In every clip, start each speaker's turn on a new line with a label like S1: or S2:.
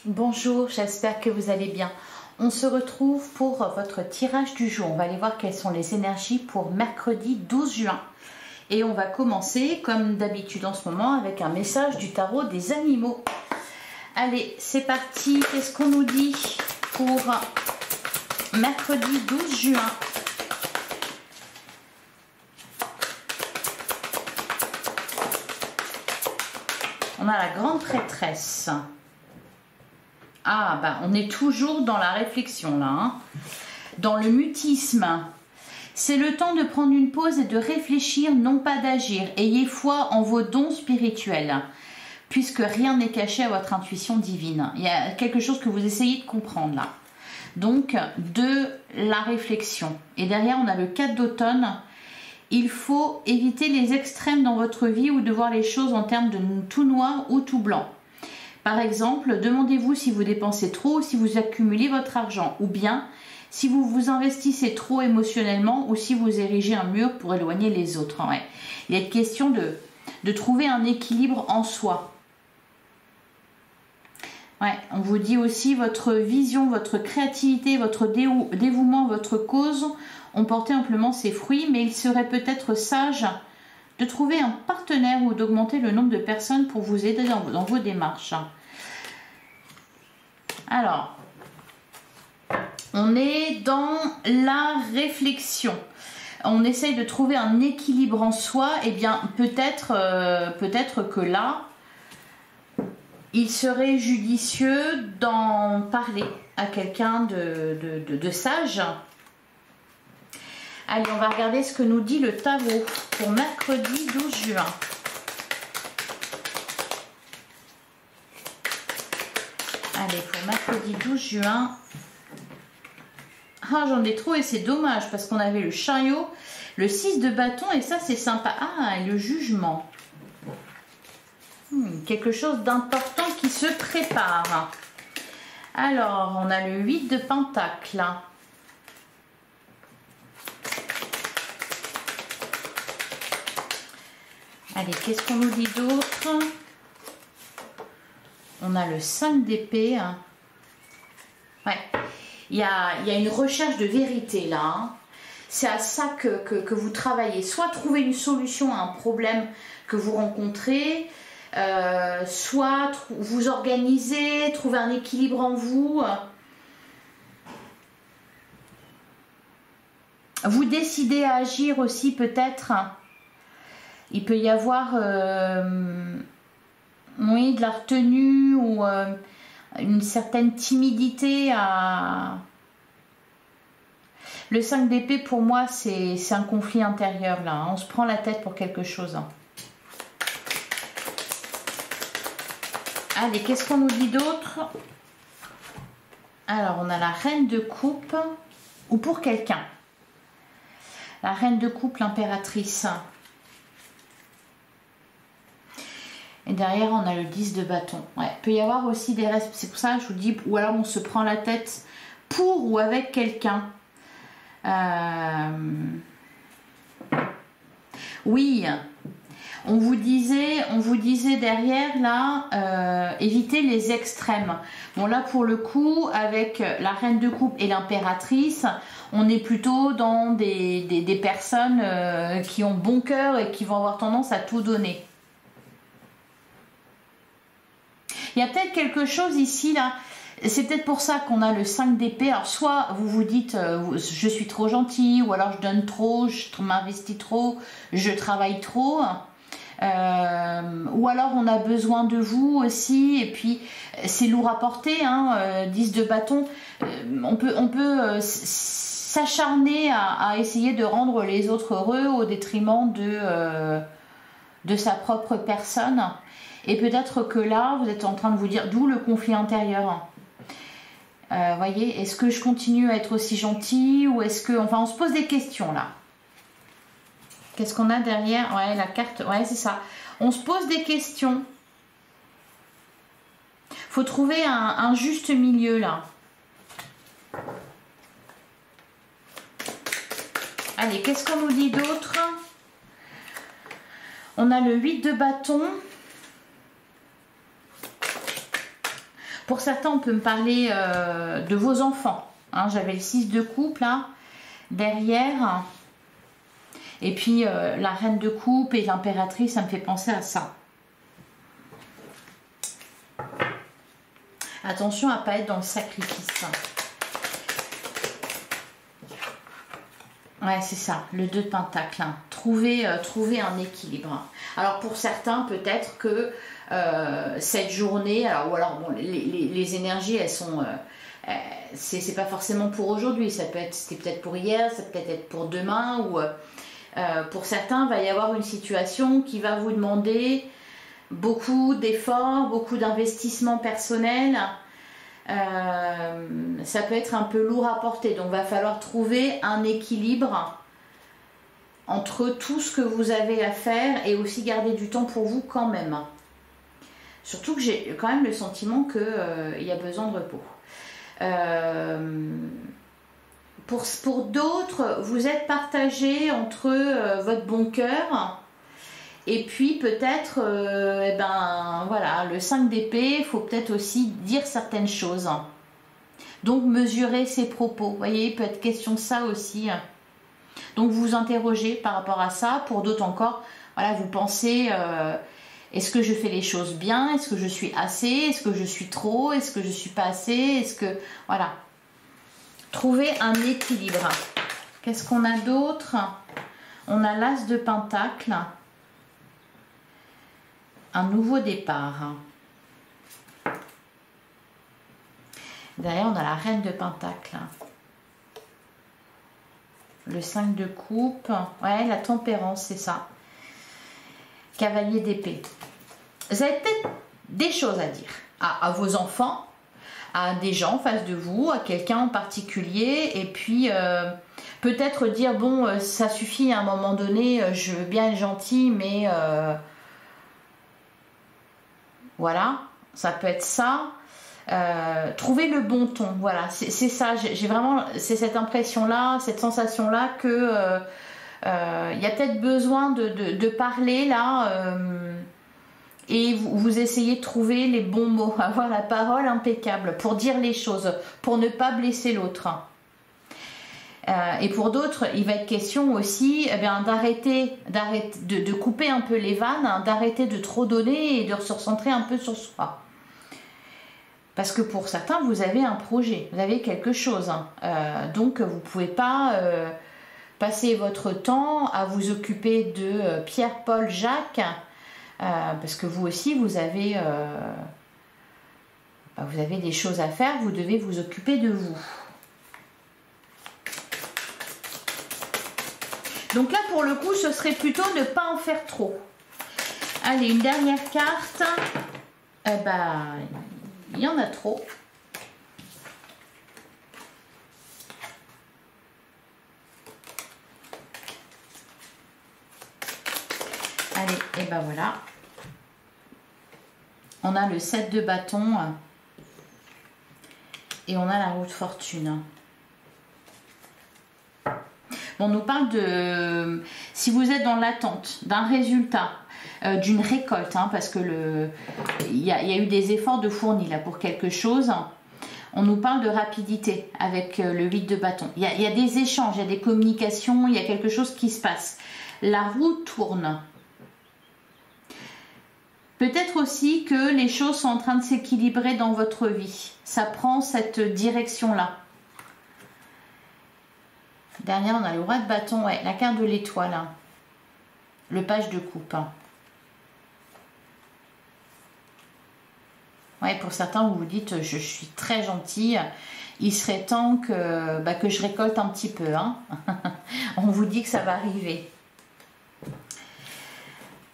S1: Bonjour, j'espère que vous allez bien. On se retrouve pour votre tirage du jour. On va aller voir quelles sont les énergies pour mercredi 12 juin. Et on va commencer, comme d'habitude en ce moment, avec un message du tarot des animaux. Allez, c'est parti. Qu'est-ce qu'on nous dit pour mercredi 12 juin? On a la grande prêtresse. Ah, bah, on est toujours dans la réflexion, là. Hein. Dans le mutisme. C'est le temps de prendre une pause et de réfléchir, non pas d'agir. Ayez foi en vos dons spirituels, puisque rien n'est caché à votre intuition divine. Il y a quelque chose que vous essayez de comprendre, là. Donc, de la réflexion. Et derrière, on a le 4 d'automne. Il faut éviter les extrêmes dans votre vie ou de voir les choses en termes de tout noir ou tout blanc. Par exemple, demandez-vous si vous dépensez trop ou si vous accumulez votre argent, ou bien si vous vous investissez trop émotionnellement ou si vous érigez un mur pour éloigner les autres. Ouais. Il est question de trouver un équilibre en soi. Ouais, on vous dit aussi votre vision, votre créativité, votre dévouement, votre cause ont porté amplement ses fruits, mais il serait peut-être sage de trouver un partenaire ou d'augmenter le nombre de personnes pour vous aider dans vos démarches. Alors, on est dans la réflexion. On essaye de trouver un équilibre en soi. Et bien, peut-être que là, il serait judicieux d'en parler à quelqu'un de sage. Allez, on va regarder ce que nous dit le tarot pour mercredi 12 juin. Allez, pour mercredi 12 juin. Ah, j'en ai trop et c'est dommage parce qu'on avait le chariot, le 6 de bâton et ça c'est sympa. Ah, et le jugement. Quelque chose d'important qui se prépare. Alors, on a le 8 de pentacle. Allez, qu'est-ce qu'on nous dit d'autre? On a le 5 d'épée. Ouais, il y a une recherche de vérité là. Hein. C'est à ça que vous travaillez. Soit trouver une solution à un problème que vous rencontrez, soit vous organiser, trouver un équilibre en vous. Vous décidez à agir aussi peut-être. Il peut y avoir oui, de la retenue ou une certaine timidité à... Le 5 d'épée pour moi c'est un conflit intérieur là. Hein. On se prend la tête pour quelque chose. Hein. Allez, qu'est-ce qu'on nous dit d'autre? Alors, on a la reine de coupe ou pour quelqu'un. La reine de coupe, l'impératrice. Et derrière, on a le 10 de bâton. Ouais, il peut y avoir aussi des restes. C'est pour ça que je vous dis, ou alors on se prend la tête pour ou avec quelqu'un. Oui, on vous disait derrière là, éviter les extrêmes. Bon là pour le coup, avec la reine de coupe et l'impératrice, on est plutôt dans des personnes qui ont bon cœur et qui vont avoir tendance à tout donner. Il y a peut-être quelque chose ici, là. C'est peut-être pour ça qu'on a le 5 d'épée. Alors, soit vous vous dites, je suis trop gentil, ou alors je donne trop, je m'investis trop, je travaille trop. Ou alors on a besoin de vous aussi, et puis c'est lourd à porter, hein, 10 de bâton. On peut s'acharner à essayer de rendre les autres heureux au détriment de sa propre personne. Et peut-être que là, vous êtes en train de vous dire, d'où le conflit intérieur. Voyez, est-ce que je continue à être aussi gentil ou est-ce que... Enfin, on se pose des questions là. Qu'est-ce qu'on a derrière? Ouais, la carte, ouais, c'est ça. On se pose des questions. Il faut trouver un juste milieu là. Allez, qu'est-ce qu'on nous dit d'autre? On a le 8 de bâton. Pour certains, on peut me parler de vos enfants. Hein, j'avais le 6 de coupe là, derrière. Et puis la reine de coupe et l'impératrice, ça me fait penser à ça. Attention à ne pas être dans le sacrifice. Ouais, c'est ça, le 2 de Pentacle. Hein. Trouver un équilibre. Alors pour certains, peut-être que cette journée, ou alors bon, les énergies, elles sont... c'est pas forcément pour aujourd'hui, c'était peut-être pour hier, ça peut être pour demain, ou pour certains, il va y avoir une situation qui va vous demander beaucoup d'efforts, beaucoup d'investissements personnels. Ça peut être un peu lourd à porter, donc il va falloir trouver un équilibre entre tout ce que vous avez à faire et aussi garder du temps pour vous quand même. Surtout que j'ai quand même le sentiment qu'il y a besoin de repos. Pour d'autres, vous êtes partagé entre votre bon cœur et puis peut-être, voilà, le 5 d'épée, il faut peut-être aussi dire certaines choses. Donc mesurer ses propos, vous voyez, il peut être question de ça aussi. Donc vous vous interrogez par rapport à ça. Pour d'autres encore, voilà, vous pensez, est-ce que je fais les choses bien? Est-ce que je suis assez? Est-ce que je suis trop? Est-ce que je suis pas assez? Est-ce que, voilà. Trouver un équilibre. Qu'est-ce qu'on a d'autre? On a l'As de Pentacle. Un nouveau départ. Derrière, on a la Reine de Pentacle. Le 5 de coupe. Ouais, la tempérance, c'est ça. Cavalier d'épée. Vous avez peut-être des choses à dire à vos enfants, à des gens en face de vous, à quelqu'un en particulier. Et puis, peut-être dire, bon, ça suffit à un moment donné, je veux bien être gentil, mais... voilà, ça peut être ça. Trouver le bon ton, voilà, c'est ça. J'ai vraiment, c'est cette impression-là, cette sensation-là que il y a peut-être besoin de parler là, et vous essayez de trouver les bons mots, avoir la parole impeccable pour dire les choses, pour ne pas blesser l'autre. Et pour d'autres, il va être question aussi d'arrêter, de couper un peu les vannes, hein, d'arrêter de trop donner et de se recentrer un peu sur soi. Parce que pour certains, vous avez un projet, vous avez quelque chose. Hein. Donc, vous ne pouvez pas passer votre temps à vous occuper de Pierre, Paul, Jacques, parce que vous aussi, vous avez des choses à faire, vous devez vous occuper de vous. Donc là, pour le coup, ce serait plutôt ne pas en faire trop. Allez, une dernière carte. Il y en a trop. Allez, et ben voilà. On a le 7 de bâton. Et on a la roue de fortune. On nous parle de, si vous êtes dans l'attente d'un résultat, d'une récolte, hein, parce que il y a eu des efforts de fournis là pour quelque chose, on nous parle de rapidité avec le 8 de bâton. Il y a des échanges, il y a des communications, il y a quelque chose qui se passe. La roue tourne. Peut-être aussi que les choses sont en train de s'équilibrer dans votre vie. Ça prend cette direction-là. Derrière, on a le roi de bâton, ouais, la carte de l'étoile. Hein. Le page de coupe. Hein. Ouais, pour certains, vous vous dites, je suis très gentille. Il serait temps que je récolte un petit peu. Hein. On vous dit que ça va arriver.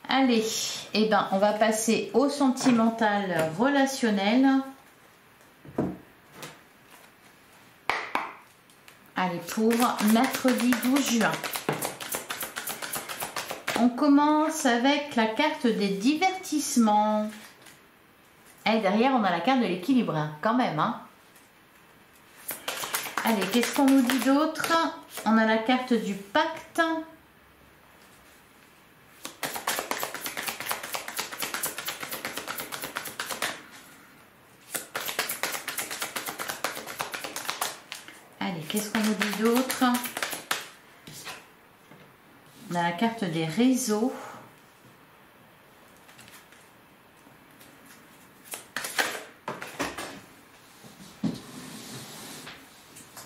S1: Allez, on va passer au sentimental relationnel. Allez, pour mercredi 12 juin. On commence avec la carte des divertissements. Et derrière, on a la carte de l'équilibre, hein, quand même. Hein. Allez, qu'est-ce qu'on nous dit d'autre? On a la carte du pacte. Allez, qu'est-ce qu'on nous dit d'autre? On a la carte des réseaux.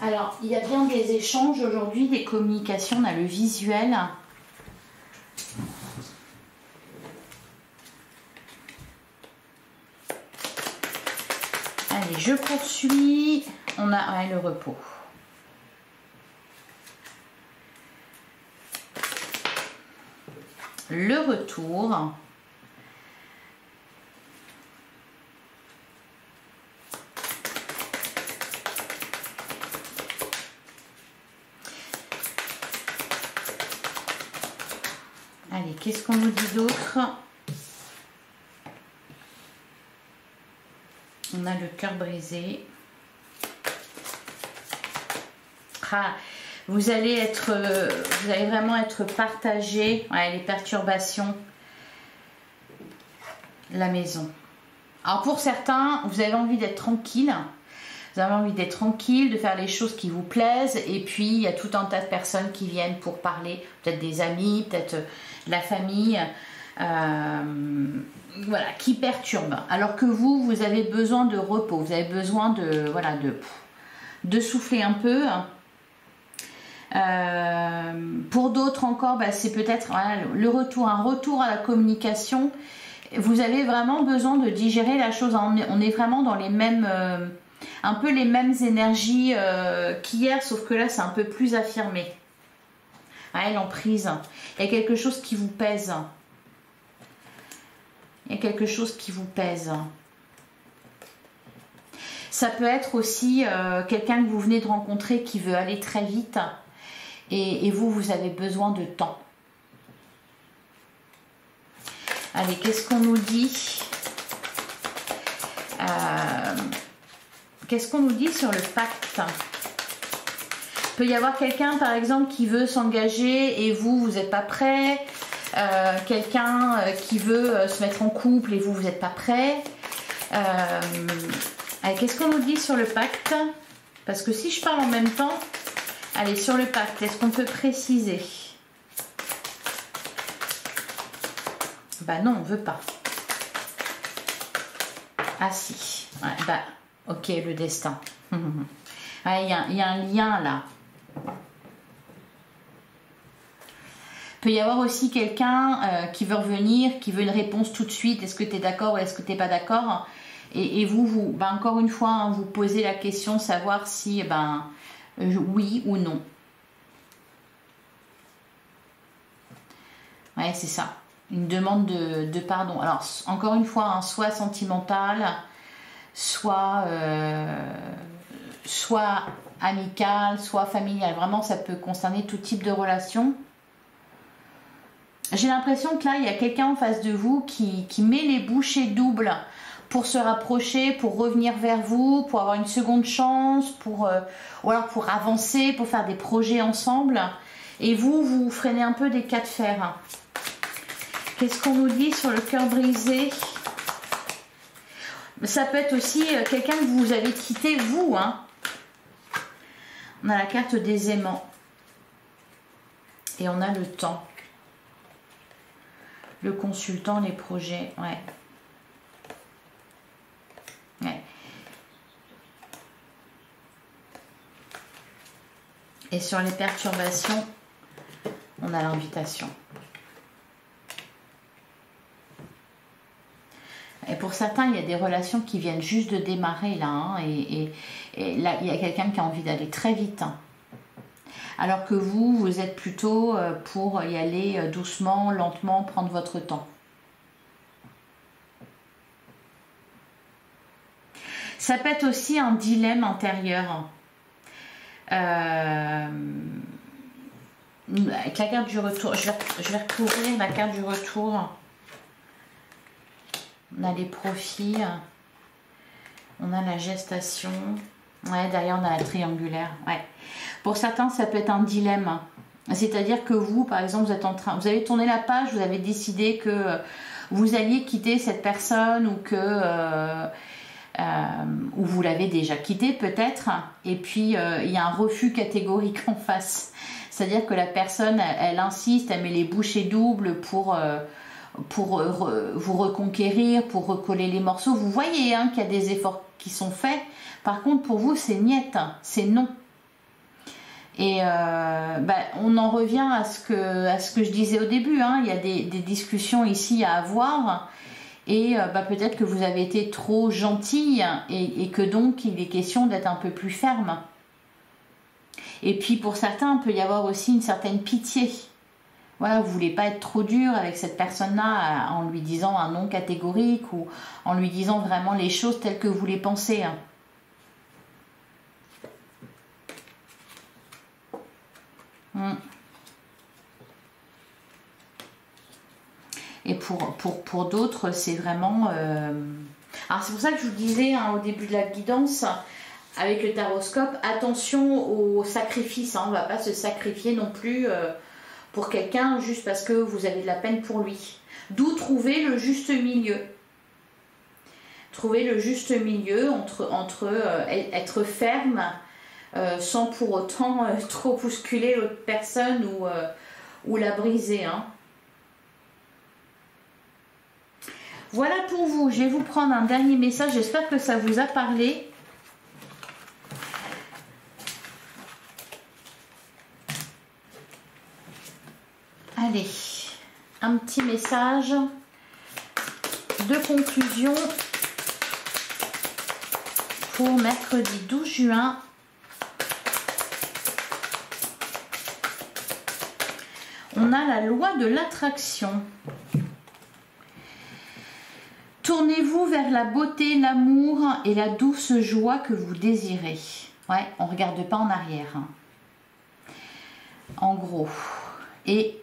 S1: Alors, il y a bien des échanges aujourd'hui, des communications, on a le visuel. Allez, je poursuis. On a le repos. Le retour. Allez, qu'est-ce qu'on nous dit d'autre? On a le cœur brisé. Ah, vous allez vraiment être partagé. Ouais, les perturbations. La maison. Alors pour certains, vous avez envie d'être tranquille. Vous avez envie d'être tranquille, de faire les choses qui vous plaisent. Et puis, il y a tout un tas de personnes qui viennent pour parler. Peut-être des amis, peut-être la famille. Voilà, qui perturbent. Alors que vous avez besoin de repos. Vous avez besoin de, voilà, de souffler un peu. Pour d'autres encore, bah, c'est peut-être voilà, un retour à la communication. Vous avez vraiment besoin de digérer la chose. On est vraiment dans les mêmes... un peu les mêmes énergies qu'hier, sauf que là c'est un peu plus affirmé. Ouais, l'emprise. Il y a quelque chose qui vous pèse. Il y a quelque chose qui vous pèse. Ça peut être aussi quelqu'un que vous venez de rencontrer qui veut aller très vite et vous avez besoin de temps. Allez, qu'est-ce qu'on nous dit? Qu'est-ce qu'on nous dit sur le pacte? Il peut y avoir quelqu'un, par exemple, qui veut s'engager et vous n'êtes pas prêt. Quelqu'un qui veut se mettre en couple et vous n'êtes pas prêt. Qu'est-ce qu'on nous dit sur le pacte? Parce que si je parle en même temps... Allez, sur le pacte, est-ce qu'on peut préciser? Bah non, on ne veut pas. Ah si. Ouais, bah... Ok, le destin. Ouais, il y a un lien là. Il peut y avoir aussi quelqu'un qui veut revenir, qui veut une réponse tout de suite. Est-ce que tu es d'accord ou est-ce que tu n'es pas d'accord? Et vous encore une fois, hein, vous posez la question, savoir si oui ou non. Ouais, c'est ça. Une demande de pardon. Alors, encore une fois, hein, soit sentimentale, soit amical, soit familial. Vraiment, ça peut concerner tout type de relation. J'ai l'impression que là, il y a quelqu'un en face de vous qui met les bouchées doubles pour se rapprocher, pour revenir vers vous, pour avoir une seconde chance, ou alors pour avancer, pour faire des projets ensemble. Et vous freinez un peu des cas de fer. Qu'est-ce qu'on nous dit sur le cœur brisé? Ça peut être aussi quelqu'un que vous avez quitté, vous. Hein. On a la carte des aimants. Et on a le temps. Le consultant, les projets. Ouais. Ouais. Et sur les perturbations, on a l'invitation. Et pour certains, il y a des relations qui viennent juste de démarrer là. Hein, et là, il y a quelqu'un qui a envie d'aller très vite. Hein. Alors que vous êtes plutôt pour y aller doucement, lentement, prendre votre temps. Ça peut être aussi un dilemme intérieur. Avec la carte du retour, je vais recouvrir la carte du retour. On a les profits, on a la gestation, ouais, derrière on a la triangulaire. Ouais. Pour certains, ça peut être un dilemme. C'est-à-dire que vous, par exemple, vous avez tourné la page, vous avez décidé que vous alliez quitter cette personne ou que ou vous l'avez déjà quitté peut-être, et puis il y a un refus catégorique en face. C'est-à-dire que la personne, elle insiste, elle met les bouchées doubles pour vous reconquérir, pour recoller les morceaux. Vous voyez hein, qu'il y a des efforts qui sont faits. Par contre, pour vous, c'est niet, c'est non. Et on en revient à ce que je disais au début. Hein. Il y a des discussions ici à avoir. Et peut-être que vous avez été trop gentille et que donc il est question d'être un peu plus ferme. Et puis pour certains, il peut y avoir aussi une certaine pitié. Voilà, vous ne voulez pas être trop dur avec cette personne-là en lui disant un non catégorique ou en lui disant vraiment les choses telles que vous les pensez. Et pour d'autres, c'est vraiment... Alors c'est pour ça que je vous disais hein, au début de la guidance, avec le taroscope, attention au sacrifice. Hein, on ne va pas se sacrifier non plus pour quelqu'un juste parce que vous avez de la peine pour lui. D'où trouver le juste milieu. Trouver le juste milieu entre être ferme sans pour autant trop bousculer l'autre personne ou la briser. Hein. Voilà pour vous. Je vais vous prendre un dernier message. J'espère que ça vous a parlé. Allez, un petit message de conclusion pour mercredi 12 juin. On a la loi de l'attraction. Tournez-vous vers la beauté, l'amour et la douce joie que vous désirez. Ouais, on ne regarde pas en arrière. Hein. En gros. Et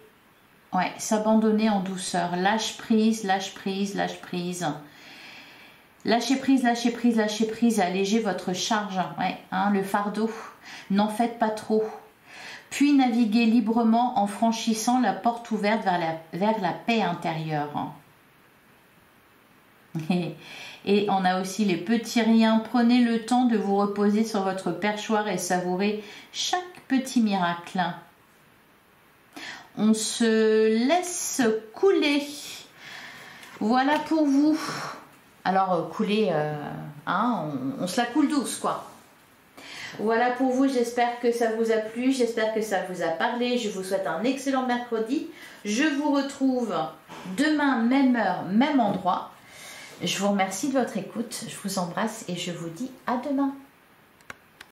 S1: ouais, s'abandonner en douceur. Lâche prise, lâche prise, lâche prise. Lâchez prise, lâchez prise, lâchez prise. Allégez votre charge. Ouais, hein, le fardeau. N'en faites pas trop. Puis naviguez librement en franchissant la porte ouverte vers la paix intérieure. Et on a aussi les petits riens. Prenez le temps de vous reposer sur votre perchoir et savourer chaque petit miracle. On se laisse couler. Voilà pour vous. Alors couler, hein, on se la coule douce quoi. Voilà pour vous, j'espère que ça vous a plu, j'espère que ça vous a parlé. Je vous souhaite un excellent mercredi. Je vous retrouve demain, même heure, même endroit. Je vous remercie de votre écoute, je vous embrasse et je vous dis à demain.